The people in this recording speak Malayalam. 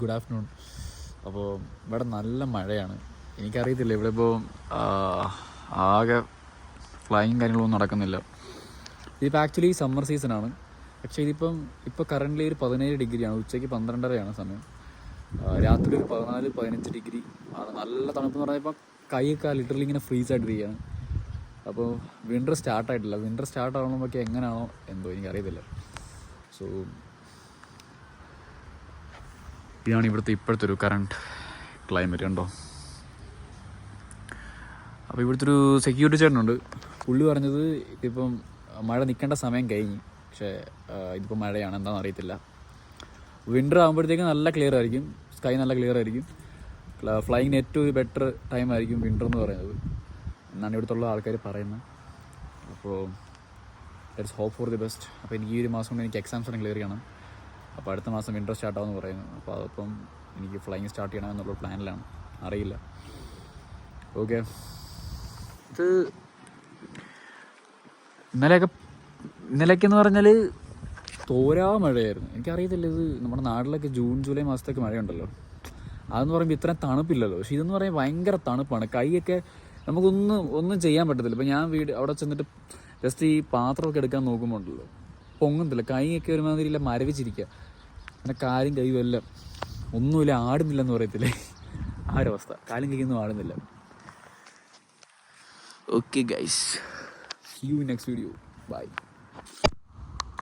Good afternoon. അപ്പോൾ ഇവിടെ നല്ല മഴയാണ്. എനിക്കറിയത്തില്ല ഇവിടെ ഇപ്പോൾ ആകെ ഫ്ലൈയും കാര്യങ്ങളൊന്നും നടക്കുന്നില്ല. ഇതിപ്പോൾ ആക്ച്വലി സമ്മർ സീസണാണ്. പക്ഷേ ഇപ്പോൾ കറൻ്റ്ലി ഒരു 17 ഡിഗ്രിയാണ്. ഉച്ചയ്ക്ക് 12:30 സമയം. രാത്രി ഒരു 14-15 ഡിഗ്രി ആണ്. നല്ല തണുപ്പെന്ന് പറഞ്ഞാൽ ഇപ്പോൾ കൈയൊക്കെ ലിറ്ററലി ഇങ്ങനെ ഫ്രീസ് ആയിട്ടിരിക്കുകയാണ്. അപ്പോൾ വിൻ്റർ സ്റ്റാർട്ടായിട്ടില്ല. വിൻ്റർ സ്റ്റാർട്ട് ആകുമ്പോഴൊക്കെ എങ്ങനെയാണോ എന്തോ എനിക്കറിയത്തില്ല. സോ ഇതാണ് ഇപ്പോഴത്തെ ഒരു കറണ്ട് ക്ലൈമറ്റ് കണ്ടോ. അപ്പോൾ ഇവിടുത്തെ ഒരു സെക്യൂരിറ്റി ചേട്ടനുണ്ട്. പുള്ളി പറഞ്ഞത് ഇതിപ്പം മഴ നിൽക്കേണ്ട സമയം കഴിഞ്ഞ്, പക്ഷേ ഇതിപ്പോൾ മഴയാണ്, എന്താണെന്ന് അറിയത്തില്ല. വിൻ്റർ ആകുമ്പോഴത്തേക്കും നല്ല ക്ലിയർ ആയിരിക്കും, സ്കൈ നല്ല ക്ലിയർ ആയിരിക്കും. ഫ്ലൈയിങ്ങിന് ഏറ്റവും ഒരു ബെറ്റർ ടൈം ആയിരിക്കും വിൻ്റർ എന്ന് പറയുന്നത് എന്നാണ് ഇവിടുത്തെ ആൾക്കാർ പറയുന്നത്. അപ്പോൾ let's hope for the best. അപ്പോൾ എനിക്ക് ഈ ഒരു മാസം കൊണ്ട് എനിക്ക് എക്സാംസ് ക്ലിയർ ചെയ്യണം. അപ്പോൾ അടുത്ത മാസം വിൻ്റർ സ്റ്റാർട്ടാവുമെന്ന് പറയുന്നു. അപ്പോൾ അതിപ്പം എനിക്ക് ഫ്ലൈയിങ് സ്റ്റാർട്ട് ചെയ്യണം എന്നുള്ള പ്ലാനിലാണ്, അറിയില്ല. ഓക്കെ, ഇത് ഇന്നലെയൊക്കെയെന്ന് പറഞ്ഞാൽ തോരാ മഴയായിരുന്നു. എനിക്കറിയത്തില്ല, ഇത് നമ്മുടെ നാട്ടിലൊക്കെ ജൂൺ ജൂലൈ മാസത്തേക്ക് മഴയുണ്ടല്ലോ, അതെന്ന് പറയുമ്പോൾ ഇത്രയും തണുപ്പില്ലല്ലോ. പക്ഷേ ഇതെന്ന് പറയുമ്പോൾ ഭയങ്കര തണുപ്പാണ്. കൈയൊക്കെ ഒന്നും ചെയ്യാൻ പറ്റത്തില്ല. ഇപ്പോൾ ഞാൻ അവിടെ ചെന്നിട്ട് ജസ്റ്റ് ഈ പാത്രമൊക്കെ എടുക്കാൻ നോക്കുമ്പോൾ ഉണ്ടല്ലോ, പൊങ്ങുന്നില്ല. കൈയൊക്കെ ഒരുമാതിരിയില്ല മരവിച്ചിരിക്കുക. അങ്ങനെ കാലും കൈയും എല്ലാം ഒന്നുമില്ല, ആടുന്നില്ലെന്ന് പറയത്തില്ലേ, ആ ഒരവസ്ഥ. കാലും കൈയൊന്നും ആടുന്നില്ല. Okay guys, see you in next video. By.